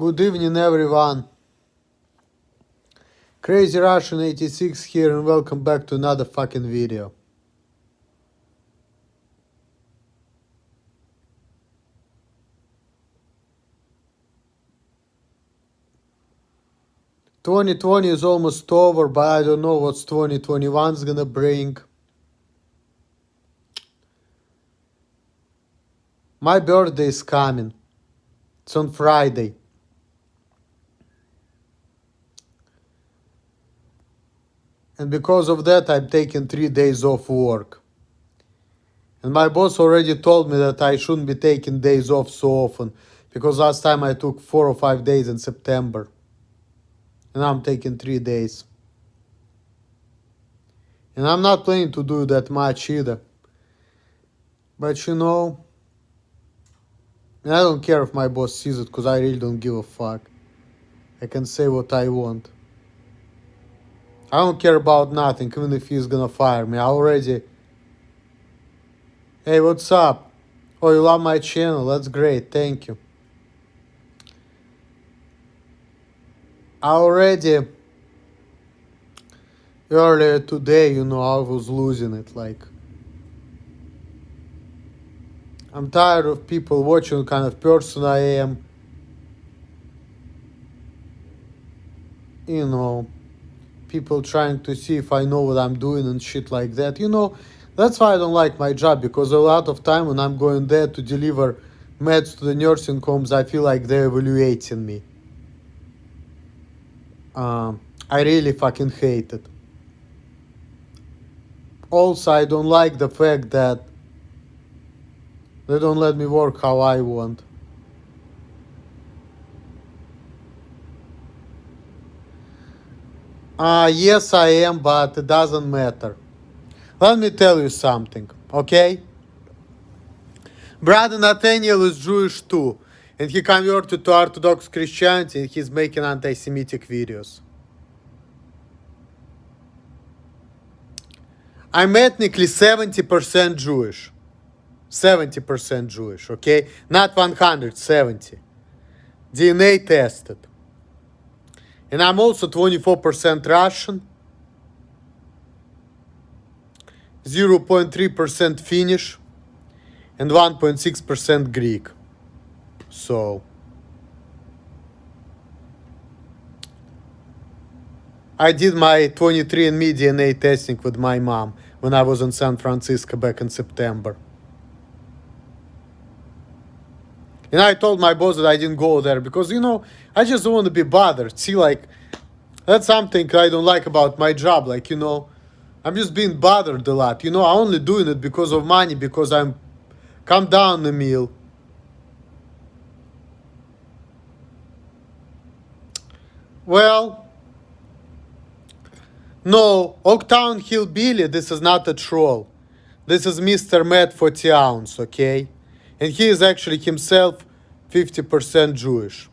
Good evening, everyone. Crazy Russian 86 here, and welcome back to another fucking video. ...2020 is almost over, but I don't know what 2021 is gonna bring. My birthday is coming. It's on Friday. And because of that, I'm taking 3 days off work. And my boss already told me that I shouldn't be taking days off so often, because last time I took 4 or 5 days in September. And I'm taking 3 days. And I'm not planning to do that much either. But you know, and I don't care if my boss sees it, because I really don't give a fuck. I can say what I want. I don't care about nothing, even if he's gonna fire me. I already... Hey, what's up? Oh, you love my channel? That's great, thank you. I already... Earlier today, I was losing it, like... I'm tired of people watching what kind of person I am. People trying to see if I know what I'm doing and shit like that. That's why I don't like my job, because a lot of time when I'm going there to deliver meds to the nursing homes, I feel like they're evaluating me. I really fucking hate it. Also, I don't like the fact that they don't let me work how I want. Yes, I am, but it doesn't matter. Let me tell you something, okay? Brother Nathaniel is Jewish too, and he converted to Orthodox Christianity, and he's making anti-Semitic videos. I'm ethnically 70% Jewish. 70% Jewish, okay? Not 170. DNA tested. And I'm also 24% Russian, 0.3% Finnish, and 1.6% Greek. So, I did my 23andMe DNA testing with my mom when I was in San Francisco back in September. And I told my boss that I didn't go there because, I just don't want to be bothered. See, like, that's something I don't like about my job. Like, I'm just being bothered a lot. I'm only doing it because of money, because I'm come down a meal. Well, no, Oaktown Hillbilly, this is not a troll. This is Mr. Matt 40 ounce, okay? And he is actually himself 50% Jewish.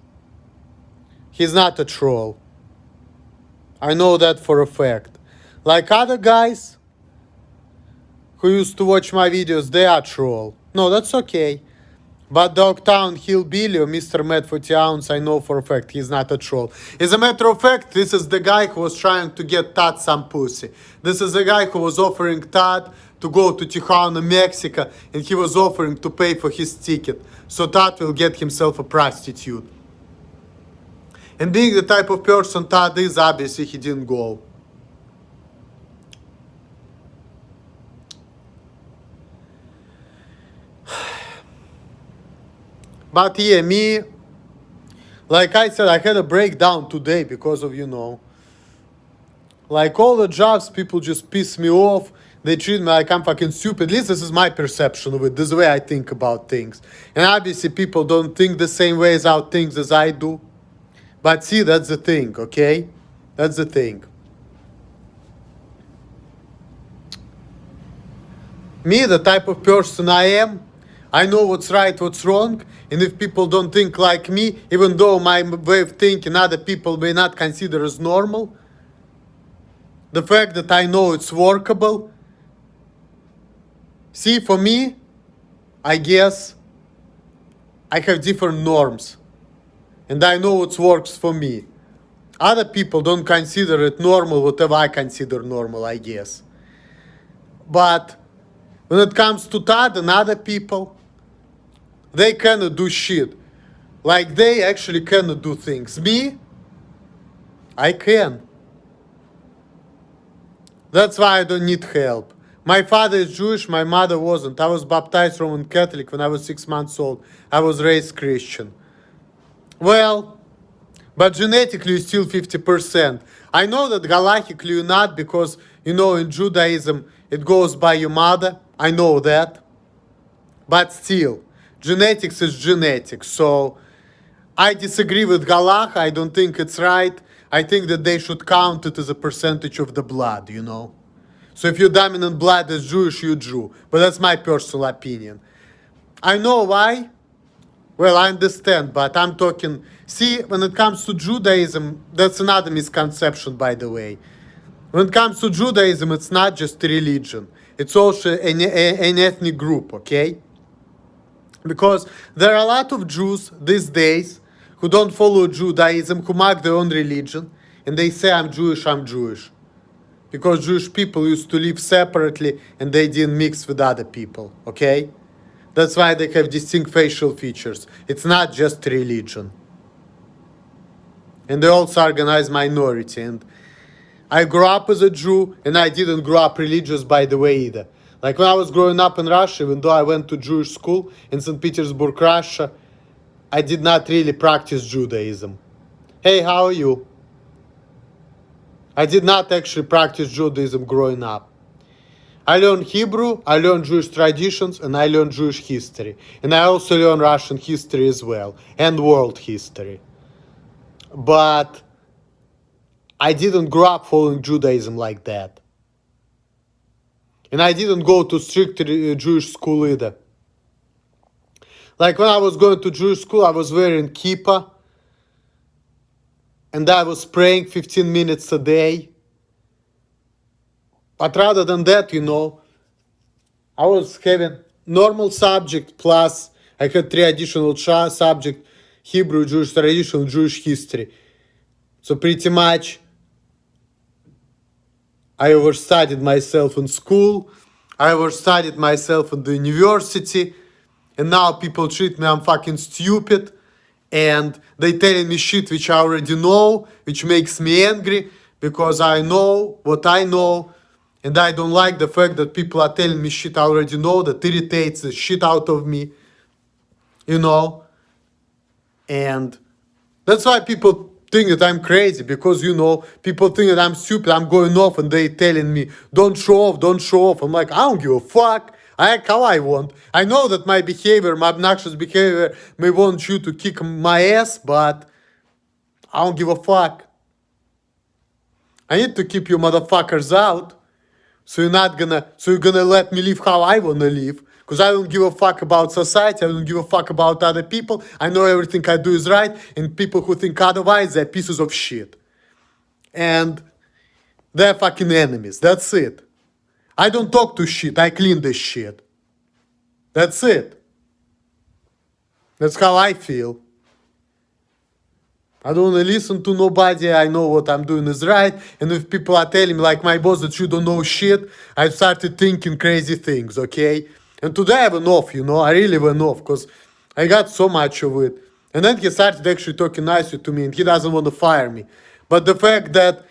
He's not a troll. I know that for a fact. Like other guys who used to watch my videos, they are troll. No, that's okay. But Dogtown Hillbilly or Mr. Matt 40 ounce, I know for a fact he's not a troll. As a matter of fact, this is the guy who was trying to get Todd some pussy. This is the guy who was offering Todd to go to Tijuana, Mexico, and he was offering to pay for his ticket, so Todd will get himself a prostitute. And being the type of person Todd is, obviously he didn't go. But yeah, me, like I said, I had a breakdown today because of, like all the jobs, people just piss me off. They treat me like I'm fucking stupid. At least this is my perception of it. This is the way I think about things. And obviously people don't think the same way about things as I do. But see, that's the thing, okay? That's the thing. Me, the type of person I am, I know what's right, what's wrong, and if people don't think like me, even though my way of thinking other people may not consider as normal, the fact that I know it's workable, see, for me, I guess I have different norms. and I know what works for me. Other people don't consider it normal, whatever I consider normal, I guess. But when it comes to Todd and other people, they cannot do shit. Like, they actually cannot do things. Me, I can. That's why I don't need help. My father is Jewish, my mother wasn't. I was baptized Roman Catholic when I was 6 months old. I was raised Christian. Well, but genetically you're still 50%. I know that galachically you're not, because, you know, in Judaism it goes by your mother. I know that. But still, genetics is genetics. So I disagree with Galach. I don't think it's right. I think that they should count it as a percentage of the blood, you know. So if your dominant blood is Jewish, you're Jew. But that's my personal opinion. I know why. Well, I understand, but I'm talking... See, when it comes to Judaism, that's another misconception, by the way. When it comes to Judaism, it's not just a religion. It's also an ethnic group, okay? Because there are a lot of Jews these days who don't follow Judaism, who make their own religion, and they say, I'm Jewish, I'm Jewish. Because Jewish people used to live separately and they didn't mix with other people, okay? That's why they have distinct facial features. It's not just religion. And they also organized minority. And I grew up as a Jew, and I didn't grow up religious, by the way, either. Like when I was growing up in Russia, even though I went to Jewish school in St. Petersburg, Russia, I did not really practice Judaism. Hey, how are you? I did not actually practice Judaism growing up. I learned Hebrew, I learned Jewish traditions, and I learned Jewish history. And I also learned Russian history as well, and world history. But I didn't grow up following Judaism like that. And I didn't go to strict Jewish school either. Like when I was going to Jewish school, I was wearing kippah. And I was praying 15 minutes a day. But rather than that, you know, I was having normal subject plus I had 3 additional subjects: Hebrew, Jewish tradition, Jewish history. So pretty much I overstudied myself in school. I overstudied myself in the university. And now people treat me I'm fucking stupid. And they telling me shit which I already know, which makes me angry, because I know what I know, and I don't like the fact that people are telling me shit I already know. That irritates the shit out of me, you know. And that's why people think that I'm crazy, because, you know, people think that I'm stupid. I'm going off and they telling me, don't show off, don't show off. I'm like, I don't give a fuck. I act how I want. I know that my behavior, my obnoxious behavior, may want you to kick my ass, but I don't give a fuck. I need to keep you motherfuckers out, so you're gonna let me live how I wanna live. Because I don't give a fuck about society, I don't give a fuck about other people. I know everything I do is right, and people who think otherwise, they're pieces of shit. And they're fucking enemies, that's it. I don't talk to shit, I clean this shit. That's it. That's how I feel. I don't want to listen to nobody, I know what I'm doing is right. And if people are telling me, like my boss, that you don't know shit, I started thinking crazy things, okay? And today I went off, you know, I really went off, because I got so much of it. And then he started actually talking nicely to me, and he doesn't want to fire me. But the fact that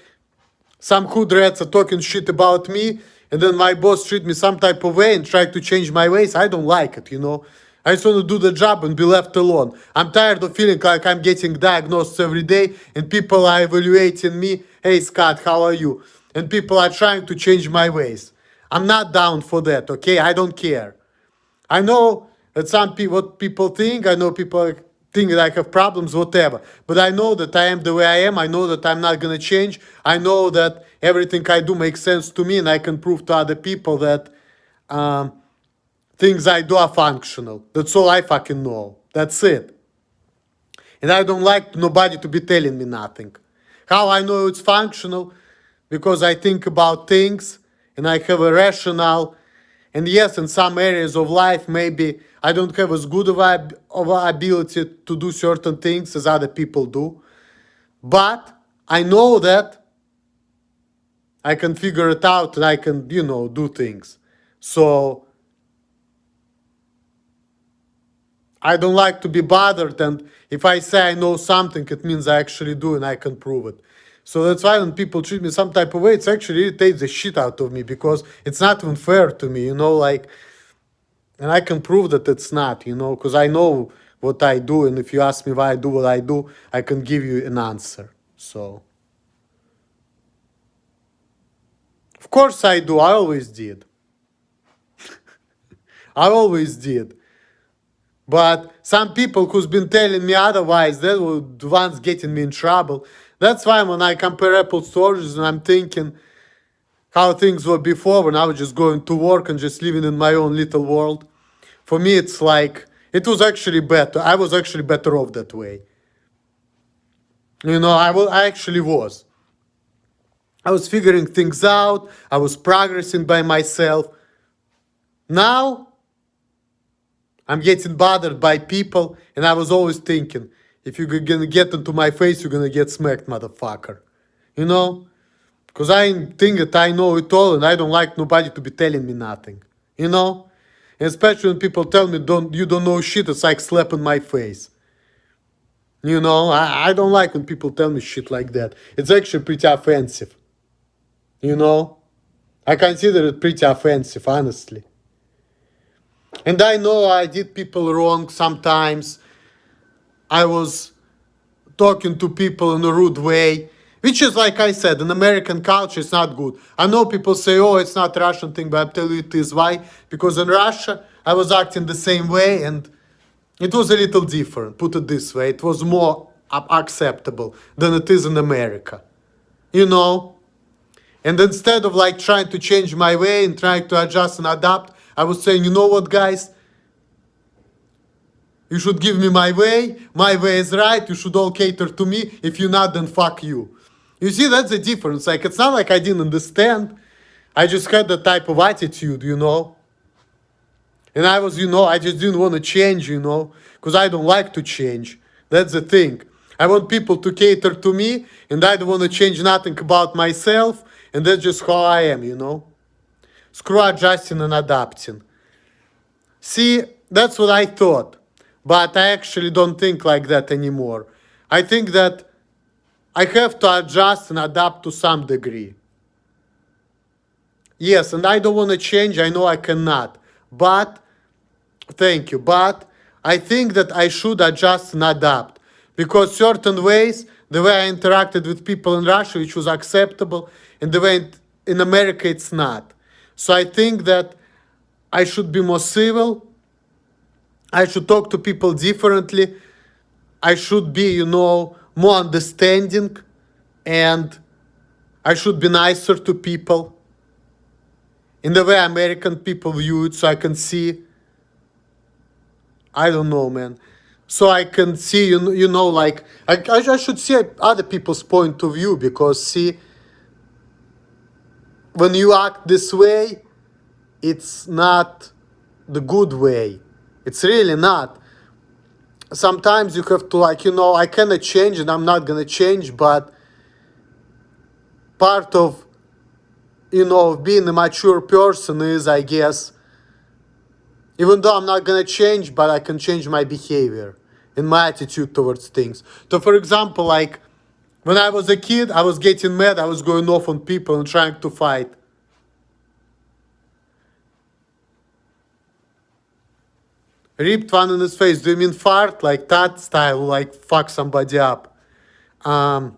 some hood rats are talking shit about me, and then my boss treat me some type of way and try to change my ways, I don't like it, you know. I just want to do the job and be left alone. I'm tired of feeling like I'm getting diagnosed every day and people are evaluating me. Hey, Scott, how are you? And people are trying to change my ways. I'm not down for that, okay? I don't care. I know that some people, what people think, I know people think that I have problems, whatever. But I know that I am the way I am. I know that I'm not going to change. I know that everything I do makes sense to me, and I can prove to other people that things I do are functional. That's all I fucking know. That's it. And I don't like nobody to be telling me nothing. How I know it's functional? Because I think about things, and I have a rational And yes, in some areas of life, maybe I don't have as good of a ability to do certain things as other people do. But I know that I can figure it out and I can, do things. So I don't like to be bothered. And if I say I know something, it means I actually do and I can prove it. So that's why when people treat me some type of way, it's actually irritates the shit out of me because it's not even fair to me, and I can prove that it's not, because I know what I do. And if you ask me why I do what I do, I can give you an answer. So, of course I do. I always did. I always did. But some people who's been telling me otherwise, they were the ones getting me in trouble. That's why when I compare apples to oranges and I'm thinking how things were before when I was just going to work and just living in my own little world, for me it's like, it was actually better. I was actually better off that way. I actually was. I was figuring things out. I was progressing by myself. Now, I'm getting bothered by people, and I was always thinking, if you're gonna get into my face, you're gonna get smacked, motherfucker. Because I think that I know it all, and I don't like nobody to be telling me nothing. And especially when people tell me, you don't know shit, it's like slapping my face. I don't like when people tell me shit like that. It's actually pretty offensive. I consider it pretty offensive, honestly. And I know I did people wrong sometimes. I was talking to people in a rude way, which is, like I said, in American culture, it's not good. I know people say, oh, it's not Russian thing, but I'll tell you it is. Why? Because in Russia, I was acting the same way, and it was a little different, put it this way. It was more acceptable than it is in America. And instead of trying to change my way and trying to adjust and adapt, I was saying, you know what, guys? You should give me my way. My way is right. You should all cater to me. If you're not, then fuck you. You see, that's the difference. It's not like I didn't understand. I just had that type of attitude, And I was, I just didn't want to change, because I don't like to change. That's the thing. I want people to cater to me, and I don't want to change nothing about myself, and that's just how I am, Screw adjusting and adapting. See, that's what I thought. But I actually don't think like that anymore. I think that I have to adjust and adapt to some degree. Yes, and I don't want to change. I know I cannot. But, thank you. But I think that I should adjust and adapt. Because certain ways, the way I interacted with people in Russia, which was acceptable, and the way in America, it's not. So I think that I should be more civil. I should talk to people differently. I should be, more understanding. And I should be nicer to people in the way American people view it, so I can see. I don't know, man. So I can see, I should see other people's point of view, because, see, when you act this way, it's not the good way. It's really not. Sometimes you have to, I cannot change and I'm not going to change, but part of, being a mature person is, I guess, even though I'm not going to change, but I can change my behavior and my attitude towards things. So, for example, when I was a kid, I was getting mad, I was going off on people and trying to fight. Ripped one in his face. Do you mean fart? Like that style, fuck somebody up. I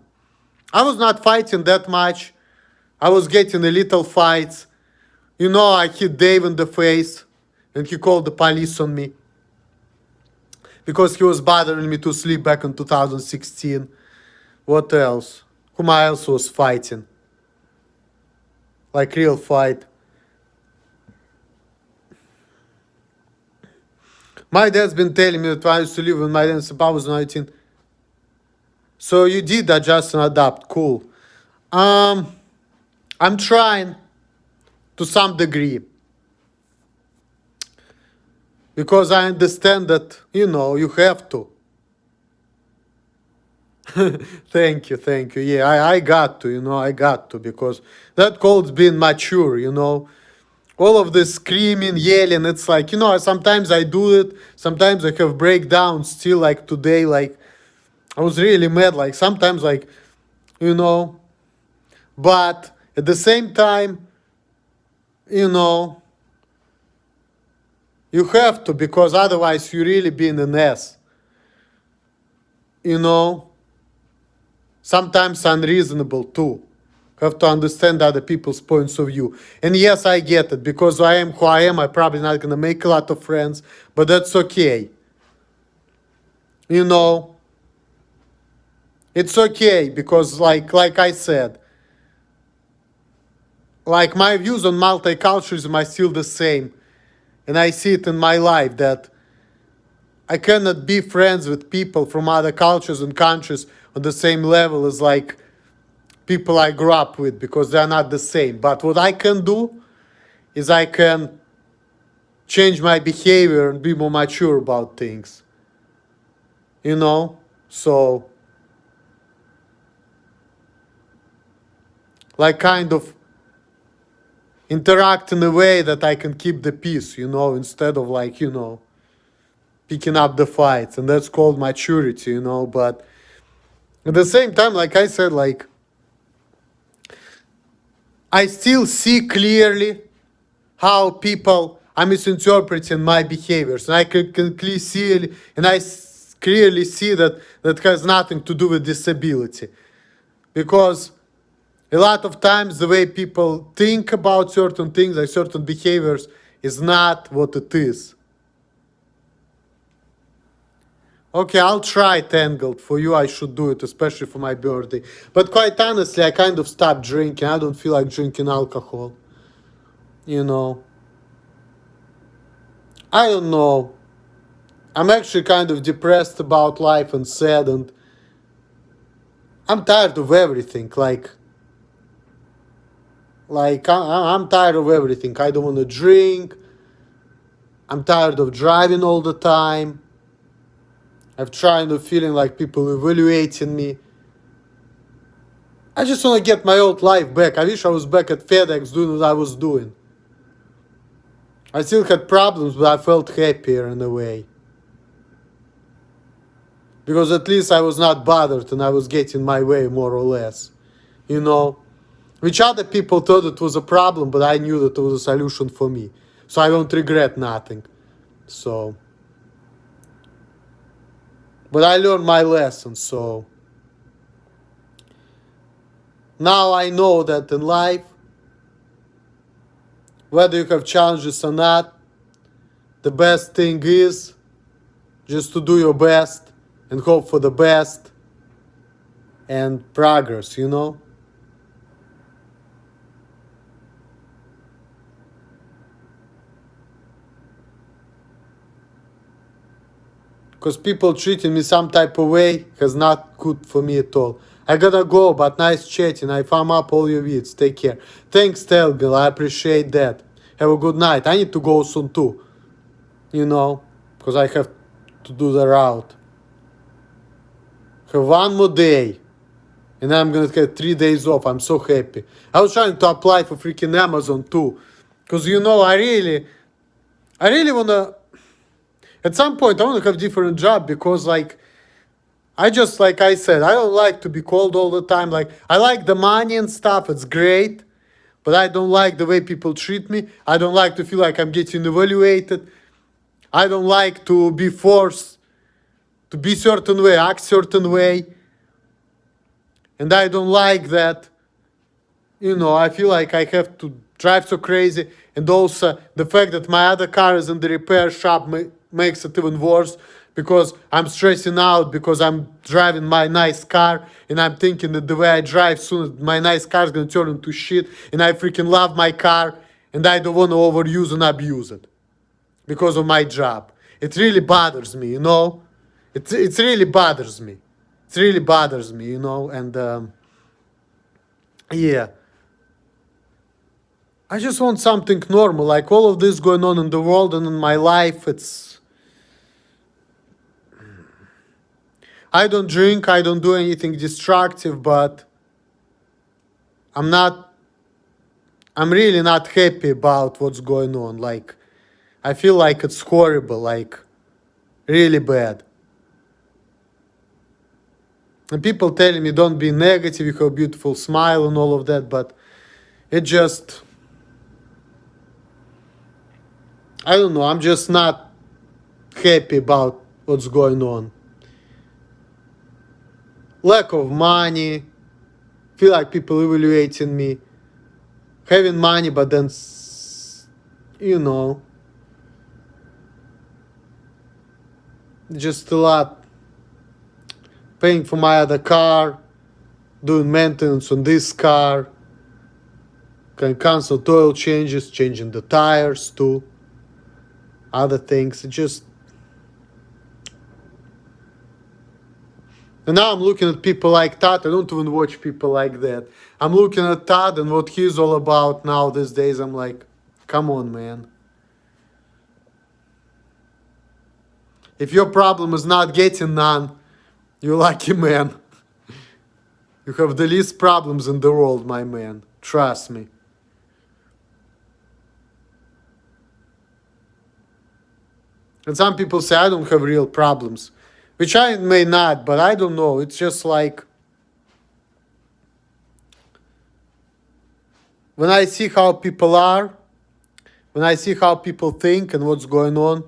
was not fighting that much. I was getting a little fights. I hit Dave in the face, and he called the police on me because he was bothering me to sleep back in 2016. What else? Whom I also was fighting? Real fight. My dad's been telling me that I used to live with my dad since I was 19. So you did adjust and adapt. Cool. I'm trying to some degree. because I understand that, you have to. Thank you, thank you. Yeah, I got to, I got to, because that calls being mature. All of this screaming, yelling, it's like, sometimes I do it, sometimes I have breakdowns still, like today, like, I was really mad, like, sometimes, like, you know, but at the same time, you know, you have to, because otherwise you really be in an ass, you know, sometimes unreasonable too. Have to understand other people's points of view. And yes, I get it, because I am who I am. I'm probably not gonna make a lot of friends, but that's okay. You know, it's okay, because like I said, like my views on multiculturalism are still the same. And I see it in my life that I cannot be friends with people from other cultures and countries on the same level as like people I grew up with, because they're not the same. But what I can do is I can change my behavior and be more mature about things. So like kind of interact in a way that I can keep the peace, instead of like, picking up the fights. And that's called maturity, but at the same time, like I said, like I still see clearly how people are misinterpreting my behaviors, and I can clearly see, and clearly see that that has nothing to do with disability, because a lot of times the way people think about certain things, like certain behaviors, is not what it is. Okay, I'll try Tangled. For you, I should do it, especially for my birthday. But quite honestly, I kind of stopped drinking. I don't feel like drinking alcohol. You know. I don't know. I'm actually kind of depressed about life and sad, and I'm tired of everything. I'm tired of everything. I don't want to drink. I'm tired of driving all the time. I'm trying of feeling like people evaluating me. I just want to get my old life back. I wish I was back at FedEx doing what I was doing. I still had problems, but I felt happier in a way. Because at least I was not bothered and I was getting my way more or less. Which other people thought it was a problem, but I knew that it was a solution for me. So I don't regret nothing. So. But I learned my lesson, so. Now I know that in life, whether you have challenges or not, the best thing is just to do your best and hope for the best and progress. Because people treating me some type of way is not good for me at all. I gotta go, but nice chatting. I farm up all your vids. Take care. Thanks, Telgil. I appreciate that. Have a good night. I need to go soon too. Because I have to do the route. Have one more day. And I'm gonna get 3 days off. I'm so happy. I was trying to apply for freaking Amazon too. Because I really wanna, at some point I wanna have different job, because I just, like I said, I don't like to be called all the time. Like, I like the money and stuff, it's great, but I don't like the way people treat me. I don't like to feel like I'm getting evaluated. I don't like to be forced to be certain way, act certain way. And I don't like that, I feel like I have to drive so crazy. And also the fact that my other car is in the repair shop makes it even worse, because I'm stressing out because I'm driving my nice car and I'm thinking that the way I drive soon my nice car is going to turn into shit, and I freaking love my car and I don't want to overuse and abuse it because of my job. It really bothers me, It really bothers me. It really bothers me, and yeah. I just want something normal, like all of this going on in the world and in my life. I don't drink, I don't do anything destructive, but I'm really not happy about what's going on. Like, I feel like it's horrible, like, really bad. And people telling me don't be negative, you have a beautiful smile and all of that, but it just, I don't know, I'm just not happy about what's going on. Lack of money, feel like people evaluating me, having money, but then, you know, just a lot. Paying for my other car, doing maintenance on this car, can cancel oil changes, changing the tires too, other things. It just, and now I'm looking at people like Todd. I don't even watch people like that. I'm looking at Todd and what he's all about now these days. I'm like, come on, man. If your problem is not getting none, you're lucky, man. You have the least problems in the world, my man. Trust me. And some people say I don't have real problems, which I may not, but I don't know. It's just like, when I see how people are, when I see how people think and what's going on,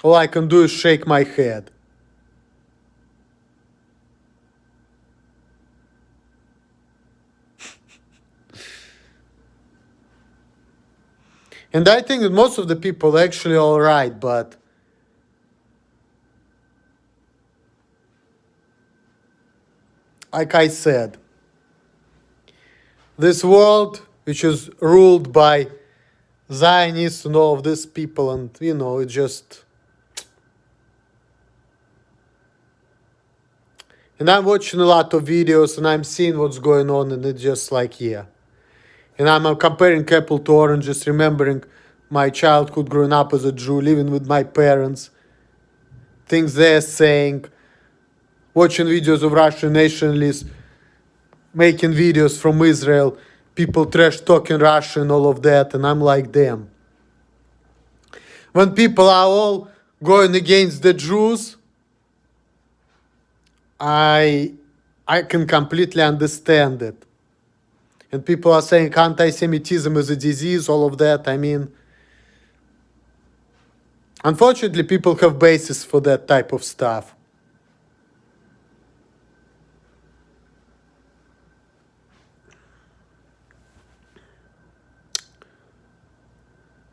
all I can do is shake my head. And I think that most of the people are actually all right, but like I said, this world, which is ruled by Zionists and all of these people, and you know, it just. And I'm watching a lot of videos and I'm seeing what's going on, and it's just like, yeah. And I'm comparing apple to oranges, remembering my childhood growing up as a Jew, living with my parents, things they're saying, watching videos of Russian nationalists, making videos from Israel, people trash talking Russian, all of that, and I'm like, damn. When people are all going against the Jews, I can completely understand it. And people are saying anti-Semitism is a disease, all of that. I mean, unfortunately, people have basis for that type of stuff.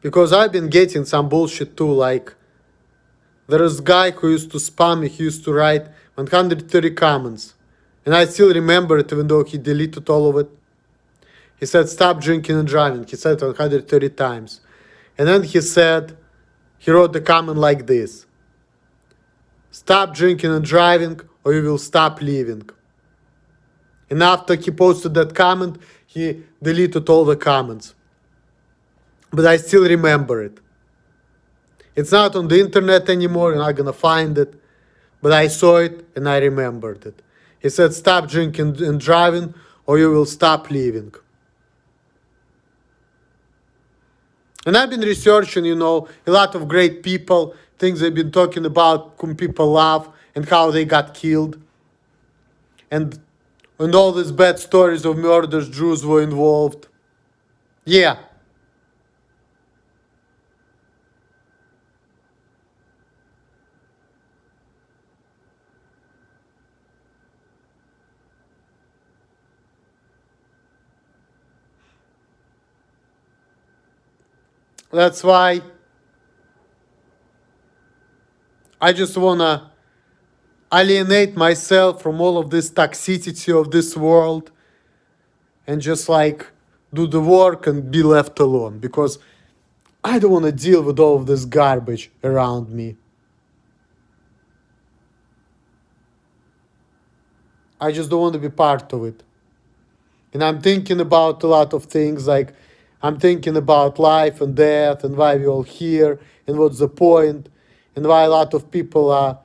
Because I've been getting some bullshit too, like, there is a guy who used to spam me, he used to write 130 comments. And I still remember it, even though he deleted all of it. He said, stop drinking and driving. He said 130 times. And then he wrote the comment like this: stop drinking and driving or you will stop living. And after he posted that comment, he deleted all the comments. But I still remember it. It's not on the internet anymore, you're not gonna find it. But I saw it and I remembered it. He said, stop drinking and driving or you will stop living. And I've been researching, you know, a lot of great people, things they've been talking about, whom people love, and how they got killed. And all these bad stories of murders, Jews were involved. Yeah. That's why I just wanna alienate myself from all of this toxicity of this world and just like do the work and be left alone, because I don't want to deal with all of this garbage around me. I just don't want to be part of it. And I'm thinking about a lot of things, like I'm thinking about life and death and why we're all here and what's the point and why a lot of people are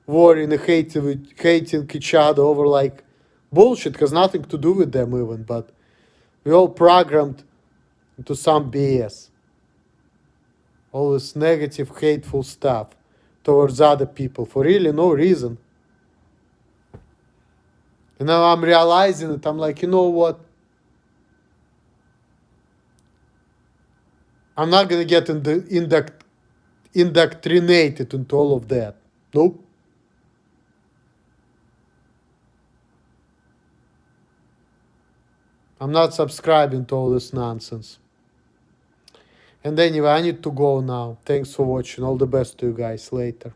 worrying and hating each other over like bullshit has nothing to do with them even, but we all programmed into some BS. All this negative, hateful stuff towards other people for really no reason. And now I'm realizing it. I'm like, you know what? I'm not gonna get indoctrinated into all of that. Nope. I'm not subscribing to all this nonsense. And anyway, I need to go now. Thanks for watching. All the best to you guys. Later.